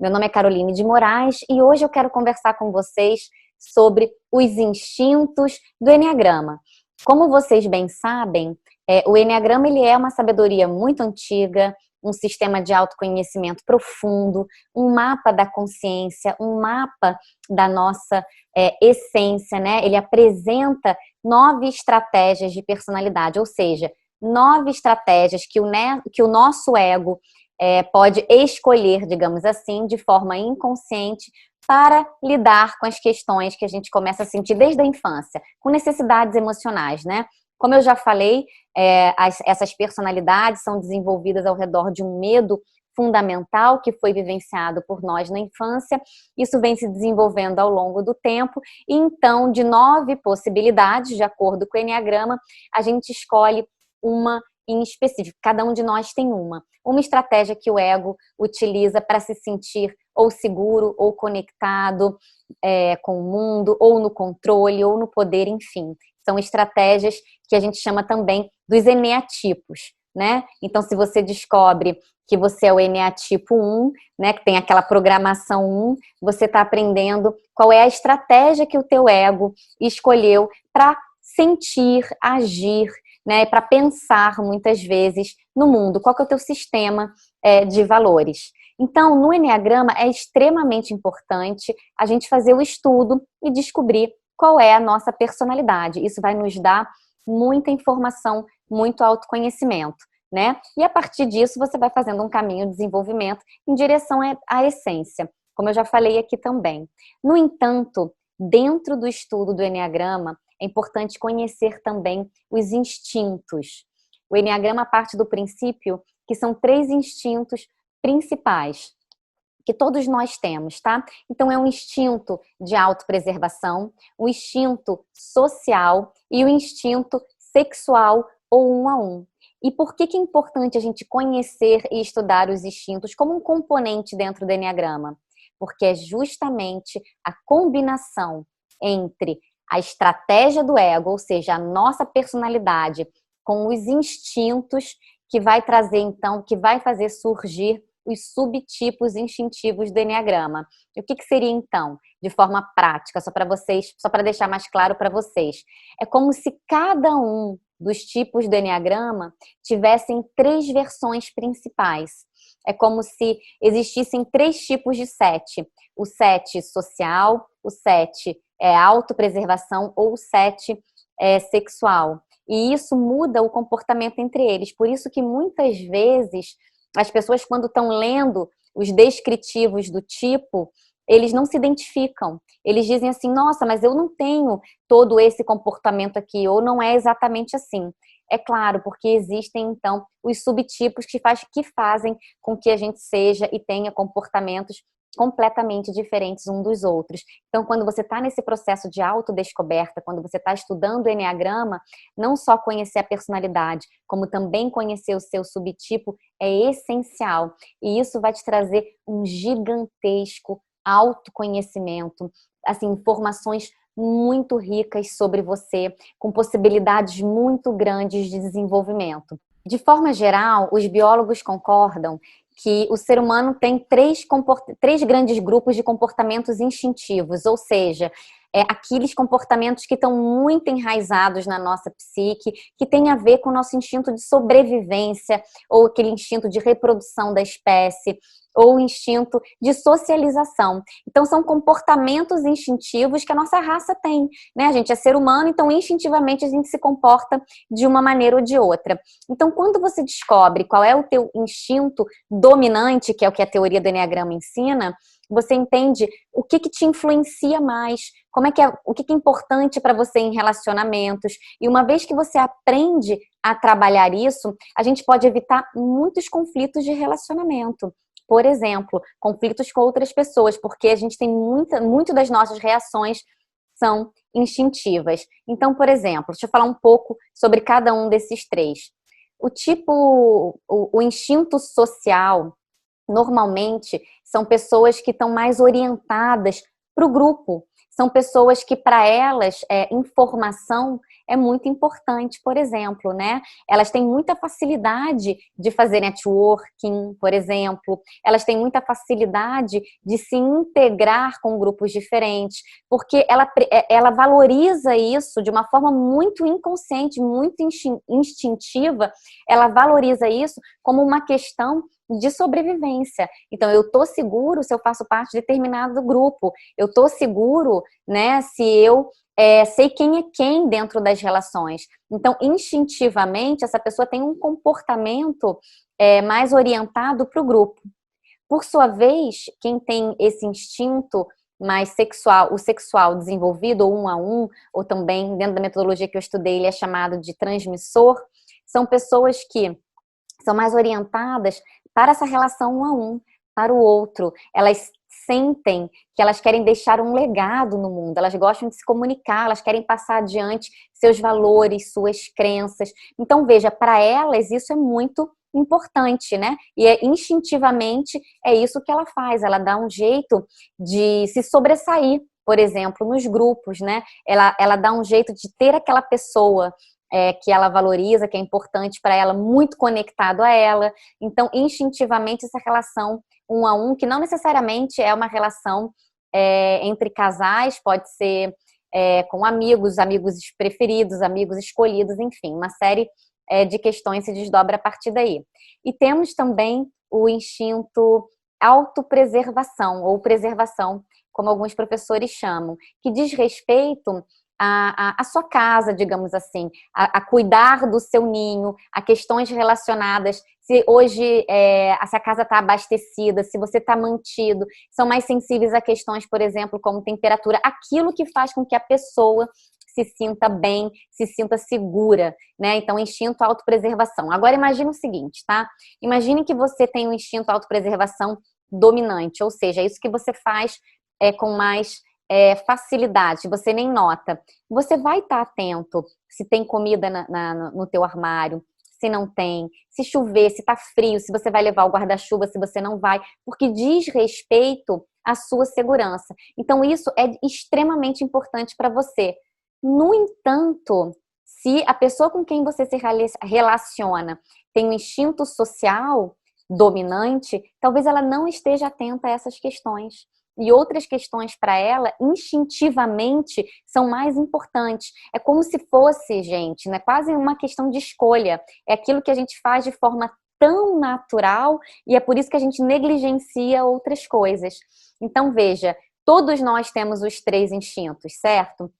Meu nome é Caroline de Moraes e hoje eu quero conversar com vocês sobre os instintos do Eneagrama. Como vocês bem sabem, o Eneagrama ele é uma sabedoria muito antiga, um sistema de autoconhecimento profundo, um mapa da consciência, um mapa da nossa essência, né? Ele apresenta 9 estratégias de personalidade, ou seja, 9 estratégias que o nosso ego pode escolher, digamos assim, de forma inconsciente para lidar com as questões que a gente começa a sentir desde a infância, com necessidades emocionais, né? Como eu já falei, essas personalidades são desenvolvidas ao redor de um medo fundamental que foi vivenciado por nós na infância. Isso vem se desenvolvendo ao longo do tempo e então, de 9 possibilidades, de acordo com o Eneagrama, a gente escolhe uma em específico. Cada um de nós tem uma estratégia que o ego utiliza para se sentir ou seguro, ou conectado com o mundo, ou no controle, ou no poder, enfim. São estratégias que a gente chama também dos eneatipos, né? Então, se você descobre que você é o eneatipo 1, né, que tem aquela programação 1, você está aprendendo qual é a estratégia que o teu ego escolheu para sentir, agir, né, para pensar muitas vezes no mundo. Qual que é o teu sistema de valores? Então, no Eneagrama é extremamente importante a gente fazer o estudo e descobrir qual é a nossa personalidade. Isso vai nos dar muita informação, muito autoconhecimento, né? E a partir disso você vai fazendo um caminho de desenvolvimento em direção à essência, como eu já falei aqui também. No entanto, dentro do estudo do Eneagrama, é importante conhecer também os instintos. O Eneagrama parte do princípio que são 3 instintos principais que todos nós temos, tá? Então é um instinto de autopreservação, o instinto social e o instinto sexual ou 1 a 1. E por que é importante a gente conhecer e estudar os instintos como um componente dentro do Eneagrama? Porque é justamente a combinação entre a estratégia do ego, ou seja, a nossa personalidade, com os instintos que vai trazer, então, que vai fazer surgir os subtipos instintivos do Eneagrama. E o que seria, então, de forma prática, só para deixar mais claro para vocês? É como se cada um dos tipos do Eneagrama tivessem 3 versões principais. É como se existissem 3 tipos de 7. O 7 social, o 7 autopreservação ou o 7 sexual. E isso muda o comportamento entre eles. Por isso que muitas vezes as pessoas, quando estão lendo os descritivos do tipo, eles não se identificam. Eles dizem assim, nossa, mas eu não tenho todo esse comportamento aqui, ou não é exatamente assim. É claro, porque existem, então, os subtipos que fazem com que a gente seja e tenha comportamentos completamente diferentes uns dos outros. Então, quando você está nesse processo de autodescoberta, quando você está estudando o Eneagrama, não só conhecer a personalidade, como também conhecer o seu subtipo é essencial. E isso vai te trazer um gigantesco autoconhecimento, assim, informações muito ricas sobre você, com possibilidades muito grandes de desenvolvimento. De forma geral, os biólogos concordam que o ser humano tem 3 grandes grupos de comportamentos instintivos, ou seja, aqueles comportamentos que estão muito enraizados na nossa psique, que tem a ver com o nosso instinto de sobrevivência, ou aquele instinto de reprodução da espécie, ou instinto de socialização. Então, são comportamentos instintivos que a nossa raça tem, né? A gente é ser humano, então instintivamente a gente se comporta de uma maneira ou de outra. Então, quando você descobre qual é o teu instinto dominante, que é o que a teoria do Eneagrama ensina, você entende o que te influencia mais, o que é importante para você em relacionamentos. E uma vez que você aprende a trabalhar isso, a gente pode evitar muitos conflitos de relacionamento. Por exemplo, conflitos com outras pessoas, porque a gente tem muito das nossas reações são instintivas. Então, por exemplo, deixa eu falar um pouco sobre cada um desses 3. O instinto social, normalmente, são pessoas que estão mais orientadas para o grupo. São pessoas que, para elas, informação é muito importante, por exemplo, né? Elas têm muita facilidade de fazer networking, por exemplo, elas têm muita facilidade de se integrar com grupos diferentes, porque ela valoriza isso de uma forma muito inconsciente, muito instintiva, ela valoriza isso como uma questão de sobrevivência. Então, eu tô seguro se eu faço parte de determinado grupo, eu tô seguro, né, se eu sei quem é quem dentro das relações. Então, instintivamente, essa pessoa tem um comportamento mais orientado para o grupo. Por sua vez, quem tem esse instinto mais sexual, o sexual desenvolvido, ou 1 a 1, ou também, dentro da metodologia que eu estudei, ele é chamado de transmissor, são pessoas que são mais orientadas para essa relação 1 a 1, para o outro. Elas sentem que elas querem deixar um legado no mundo, elas gostam de se comunicar, elas querem passar adiante seus valores, suas crenças. Então, veja, para elas isso é muito importante, né? E instintivamente é isso que ela faz, ela dá um jeito de se sobressair, por exemplo, nos grupos, né? Ela dá um jeito de ter aquela pessoa que ela valoriza, que é importante para ela, muito conectado a ela. Então, instintivamente, essa relação 1 a 1, que não necessariamente é uma relação entre casais, pode ser com amigos, amigos preferidos, amigos escolhidos, enfim, uma série de questões se desdobra a partir daí. E temos também o instinto autopreservação, ou preservação, como alguns professores chamam, que diz respeito a sua casa, digamos assim, a cuidar do seu ninho, a questões relacionadas, se hoje se a casa está abastecida, se você está mantido, são mais sensíveis a questões, por exemplo, como temperatura, aquilo que faz com que a pessoa se sinta bem, se sinta segura, né? Então, instinto autopreservação. Agora, imagine o seguinte, tá? Imagine que você tem um instinto autopreservação dominante, ou seja, é isso que você faz com mais facilidade, você nem nota. Você vai estar atento se tem comida no teu armário, se não tem, se chover, se tá frio, se você vai levar o guarda-chuva, se você não vai, porque diz respeito à sua segurança. Então, isso é extremamente importante para você. No entanto, se a pessoa com quem você se relaciona tem um instinto social dominante, talvez ela não esteja atenta a essas questões. E outras questões para ela, instintivamente, são mais importantes. É como se fosse, gente, né, quase uma questão de escolha. É aquilo que a gente faz de forma tão natural e é por isso que a gente negligencia outras coisas. Então, veja, todos nós temos os 3 instintos, certo?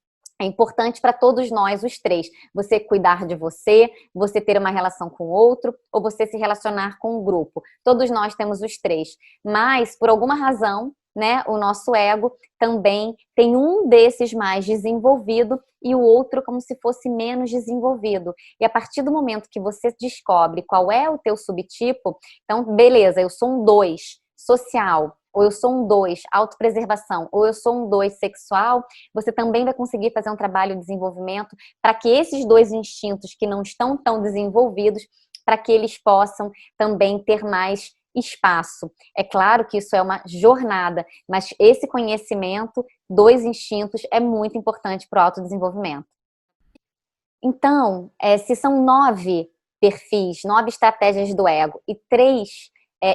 É importante para todos nós, os 3. Você cuidar de você, você ter uma relação com o outro, ou você se relacionar com o grupo. Todos nós temos os 3. Mas, por alguma razão, né, o nosso ego também tem um desses mais desenvolvido e o outro como se fosse menos desenvolvido. E a partir do momento que você descobre qual é o teu subtipo, então, beleza, eu sou um 2, social, ou eu sou um 2, autopreservação, ou eu sou um 2, sexual, você também vai conseguir fazer um trabalho de desenvolvimento para que esses 2 instintos que não estão tão desenvolvidos, para que eles possam também ter mais espaço. É claro que isso é uma jornada, mas esse conhecimento dos instintos é muito importante para o autodesenvolvimento. Então, se são 9 perfis, 9 estratégias do ego e 3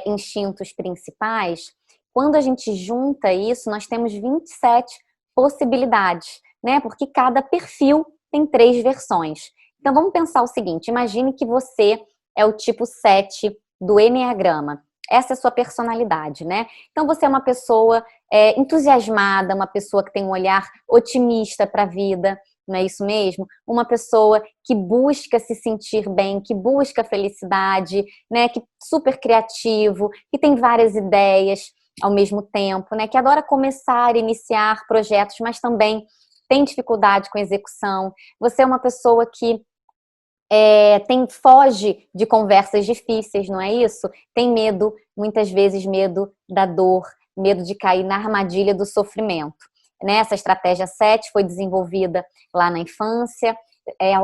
instintos principais, quando a gente junta isso, nós temos 27 possibilidades, né? Porque cada perfil tem 3 versões. Então, vamos pensar o seguinte, imagine que você é o tipo 7 do Eneagrama. Essa é a sua personalidade, né? Então, você é uma pessoa entusiasmada, uma pessoa que tem um olhar otimista para a vida, não é isso mesmo? Uma pessoa que busca se sentir bem, que busca felicidade, né? Que super criativo, que tem várias ideias ao mesmo tempo, né? Que adora começar, iniciar projetos, mas também tem dificuldade com execução. Você é uma pessoa que foge de conversas difíceis, não é isso? Tem medo, muitas vezes medo da dor, medo de cair na armadilha do sofrimento. Né? Essa estratégia 7 foi desenvolvida lá na infância,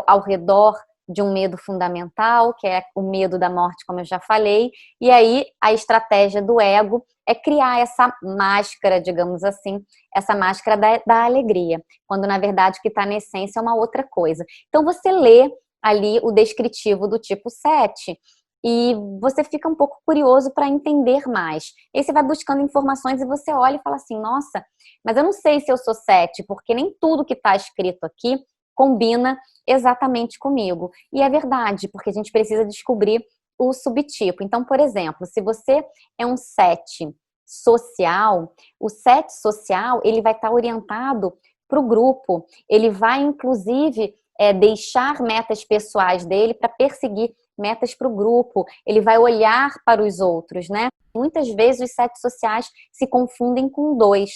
ao redor de um medo fundamental, que é o medo da morte, como eu já falei, e aí a estratégia do ego é criar essa máscara, digamos assim, essa máscara da alegria, quando na verdade o que está na essência é uma outra coisa. Então você lê ali o descritivo do tipo 7 e você fica um pouco curioso para entender mais. E aí você vai buscando informações e você olha e fala assim, nossa, mas eu não sei se eu sou 7, porque nem tudo que está escrito aqui combina exatamente comigo. E é verdade, porque a gente precisa descobrir o subtipo. Então, por exemplo, se você é um 7 social, o 7 social, ele vai estar orientado para o grupo, ele vai, inclusive, deixar metas pessoais dele para perseguir metas para o grupo, ele vai olhar para os outros, né? Muitas vezes os 7 sociais se confundem com 2.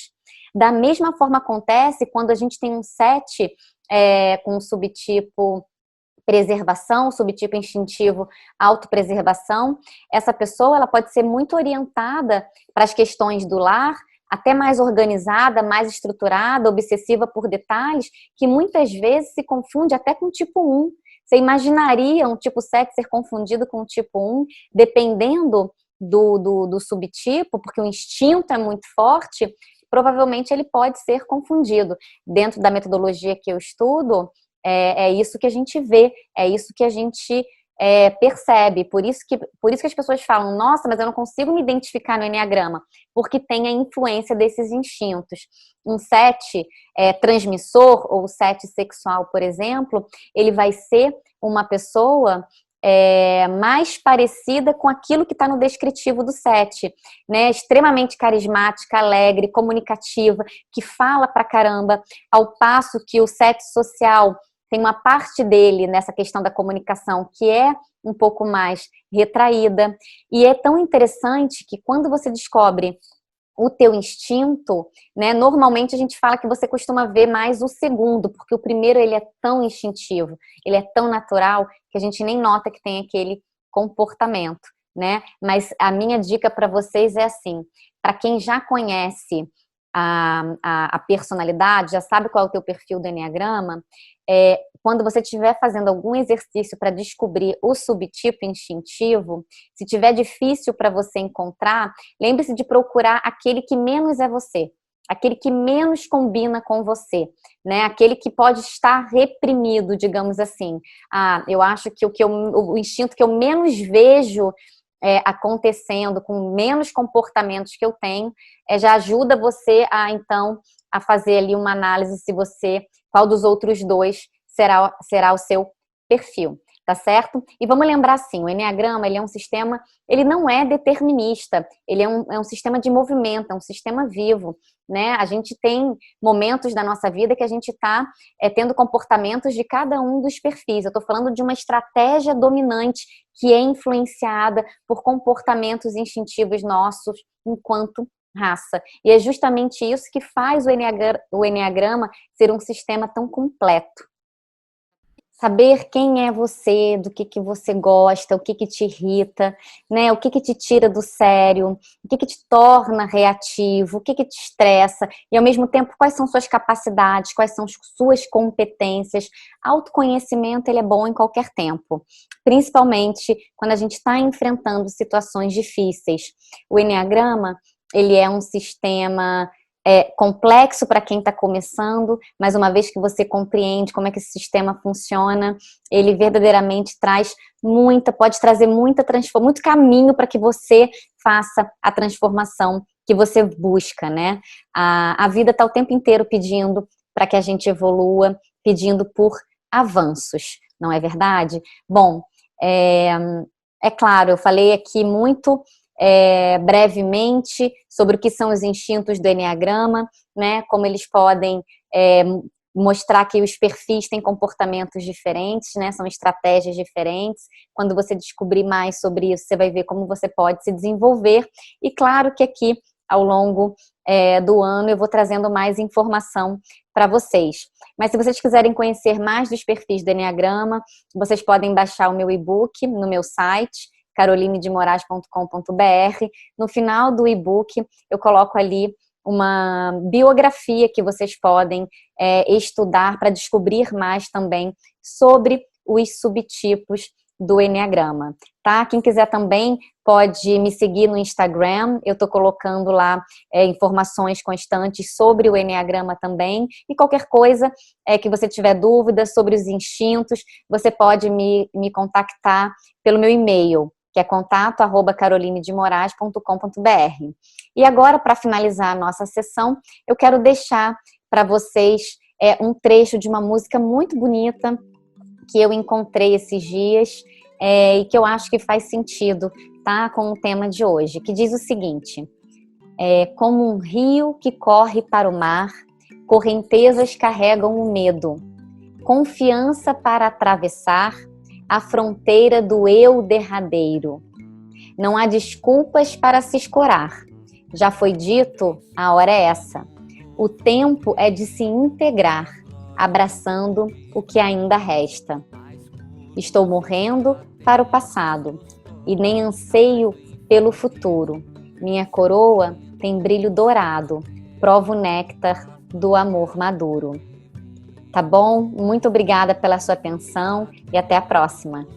Da mesma forma acontece quando a gente tem um 7 com o subtipo preservação, subtipo instintivo autopreservação. Essa pessoa ela pode ser muito orientada para as questões do lar, até mais organizada, mais estruturada, obsessiva por detalhes, que muitas vezes se confunde até com o tipo 1. Você imaginaria um tipo 7 ser confundido com o tipo 1, dependendo do subtipo, porque o instinto é muito forte, provavelmente ele pode ser confundido. Dentro da metodologia que eu estudo, é isso que a gente vê, é isso que a gente percebe. Por isso que as pessoas falam, nossa, mas eu não consigo me identificar no Eneagrama, porque tem a influência desses instintos. Um 7 transmissor, ou 7 sexual, por exemplo, ele vai ser uma pessoa mais parecida com aquilo que está no descritivo do 7, né? Extremamente carismática, alegre, comunicativa, que fala pra caramba, ao passo que o 7 social tem uma parte dele nessa questão da comunicação que é um pouco mais retraída. E é tão interessante que quando você descobre o teu instinto, né, normalmente a gente fala que você costuma ver mais o segundo, porque o primeiro ele é tão instintivo, ele é tão natural, que a gente nem nota que tem aquele comportamento, né? Mas a minha dica para vocês é assim, para quem já conhece a personalidade, já sabe qual é o teu perfil do Eneagrama, quando você estiver fazendo algum exercício para descobrir o subtipo instintivo, se tiver difícil para você encontrar, lembre-se de procurar aquele que menos é você, aquele que menos combina com você, né? Aquele que pode estar reprimido, digamos assim. Eu acho que o instinto que eu menos vejo acontecendo, com menos comportamentos que eu tenho, já ajuda você então a fazer ali uma análise qual dos outros 2 será o seu perfil, tá certo? E vamos lembrar assim, o Eneagrama, ele é um sistema, ele não é determinista, ele é um sistema de movimento, é um sistema vivo, né? A gente tem momentos da nossa vida que a gente está tendo comportamentos de cada um dos perfis. Eu estou falando de uma estratégia dominante que é influenciada por comportamentos instintivos nossos enquanto raça. E é justamente isso que faz o Eneagrama ser um sistema tão completo. Saber quem é você, do que você gosta, o que te irrita, né? O que te tira do sério, o que te torna reativo, o que te estressa, e ao mesmo tempo quais são suas capacidades, quais são suas competências. Autoconhecimento, ele é bom em qualquer tempo, principalmente quando a gente está enfrentando situações difíceis. O Eneagrama, ele é um sistema complexo para quem está começando, mas uma vez que você compreende como é que esse sistema funciona, ele verdadeiramente pode trazer muito caminho para que você faça a transformação que você busca, né? A vida está o tempo inteiro pedindo para que a gente evolua, pedindo por avanços, não é verdade? Bom, é claro, eu falei aqui muito brevemente sobre o que são os instintos do Eneagrama, né? Como eles podem mostrar que os perfis têm comportamentos diferentes, né? São estratégias diferentes. Quando você descobrir mais sobre isso, você vai ver como você pode se desenvolver. E claro que aqui, ao longo do ano, eu vou trazendo mais informação para vocês. Mas se vocês quiserem conhecer mais dos perfis do Eneagrama, vocês podem baixar o meu e-book no meu site, carolinedemorais.com.br. No final do e-book, eu coloco ali uma biografia que vocês podem estudar para descobrir mais também sobre os subtipos do Eneagrama, tá? Quem quiser também pode me seguir no Instagram, eu estou colocando lá informações constantes sobre o Enneagrama também, e qualquer coisa que você tiver dúvidas sobre os instintos, você pode me contactar pelo meu e-mail, que é contato@carolinedemorais.com.br. E agora, para finalizar a nossa sessão, eu quero deixar para vocês um trecho de uma música muito bonita que eu encontrei esses dias e que eu acho que faz sentido, tá, com o tema de hoje, que diz o seguinte: como um rio que corre para o mar, correntezas carregam o medo, confiança para atravessar a fronteira do eu derradeiro. Não há desculpas para se escorar. Já foi dito, a hora é essa. O tempo é de se integrar, abraçando o que ainda resta. Estou morrendo para o passado e nem anseio pelo futuro. Minha coroa tem brilho dourado, provo o néctar do amor maduro. Tá bom? Muito obrigada pela sua atenção e até a próxima.